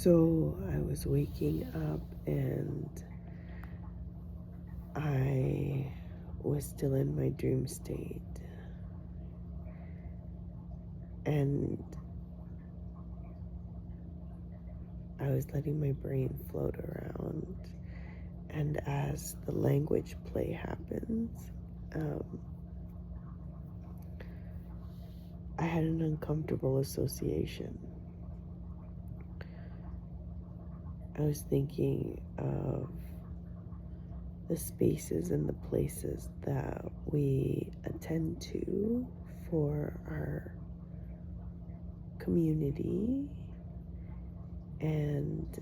So I was waking up and I was still in my dream state. And I was letting my brain float around. And as the language play happens, I had an uncomfortable association. I was thinking of the spaces and the places that we attend to for our community, and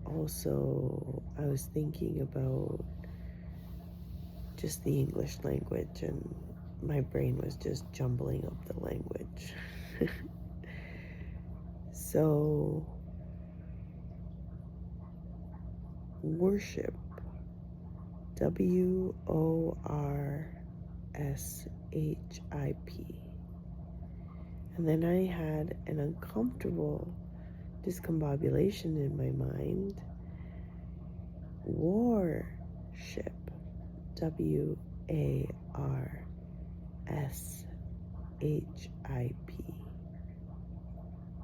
also I was thinking about just the English language, and my brain was just jumbling up the language. So worship, WORSHIP. And then I had an uncomfortable discombobulation in my mind. Warship, WARSHIP.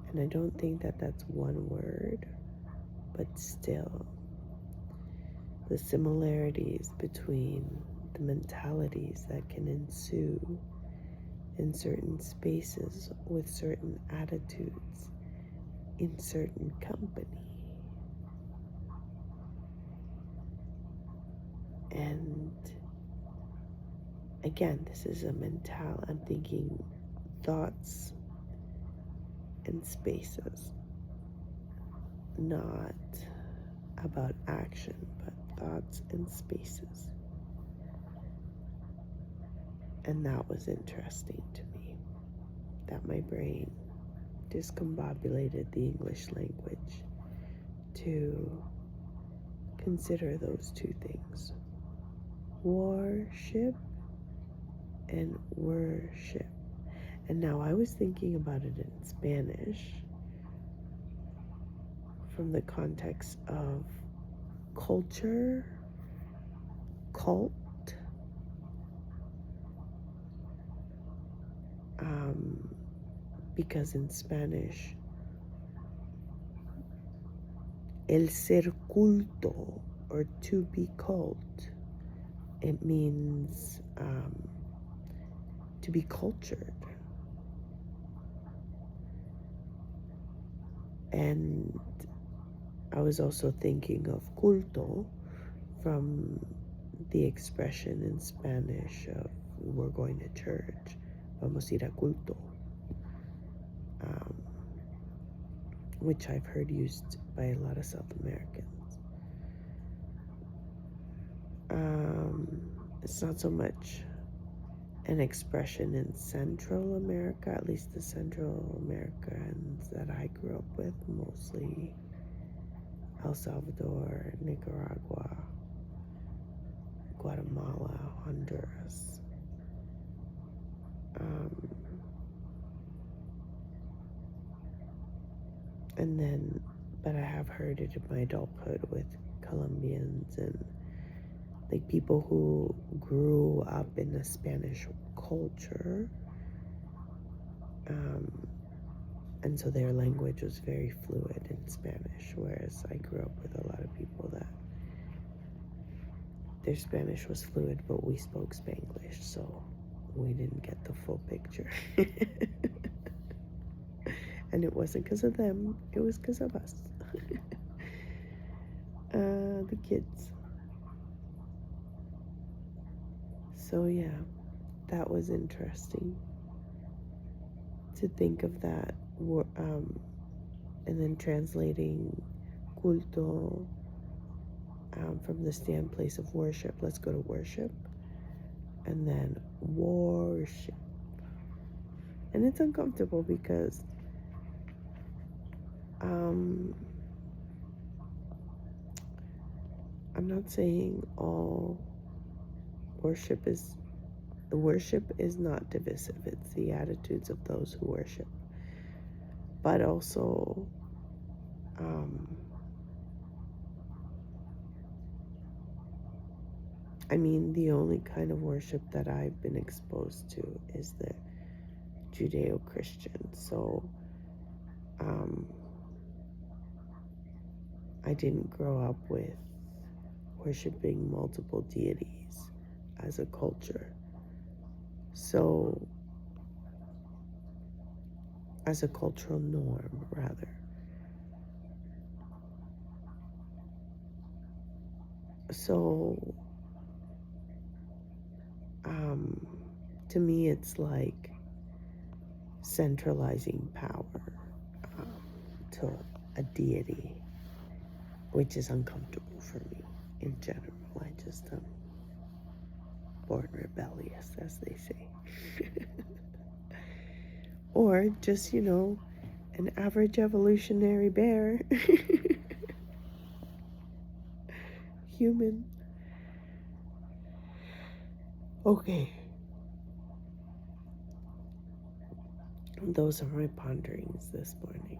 And I don't think that that's one word, but still, the similarities between the mentalities that can ensue in certain spaces with certain attitudes in certain company. And again, this is a mental, I'm thinking thoughts and spaces, not about action, but thoughts and spaces. And that was interesting to me, that my brain discombobulated the English language to consider those two things: warship and worship. And now I was thinking about it in Spanish from the context of culture, cult, because in Spanish, el ser culto, or to be cult, it means to be cultured. And I was also thinking of culto from the expression in Spanish of we're going to church, vamos a ir a culto, which I've heard used by a lot of South Americans. It's not so much an expression in Central America, at least the Central Americans that I grew up with, mostly El Salvador, Nicaragua, Guatemala, Honduras. And then, but I have heard it in my adulthood with Colombians and like people who grew up in the Spanish culture. And so their language was very fluid in Spanish, whereas I grew up with a lot of people that their Spanish was fluid, but we spoke Spanglish, so we didn't get the full picture. And it wasn't because of them, it was because of us. The kids. So yeah, that was interesting to think of that, and then translating culto from the stand place of worship. Let's go to worship, and then worship. And it's uncomfortable because I'm not saying all worship is not divisive. It's the attitudes of those who worship. But also, I mean, the only kind of worship that I've been exposed to is the Judeo-Christian. So I didn't grow up with worshiping multiple deities as a culture. So, as a cultural norm, rather. So, to me, it's like centralizing power to a deity, which is uncomfortable for me in general. I just am born rebellious, as they say. Or just, an average evolutionary bear. Human. Okay. Those are my ponderings this morning.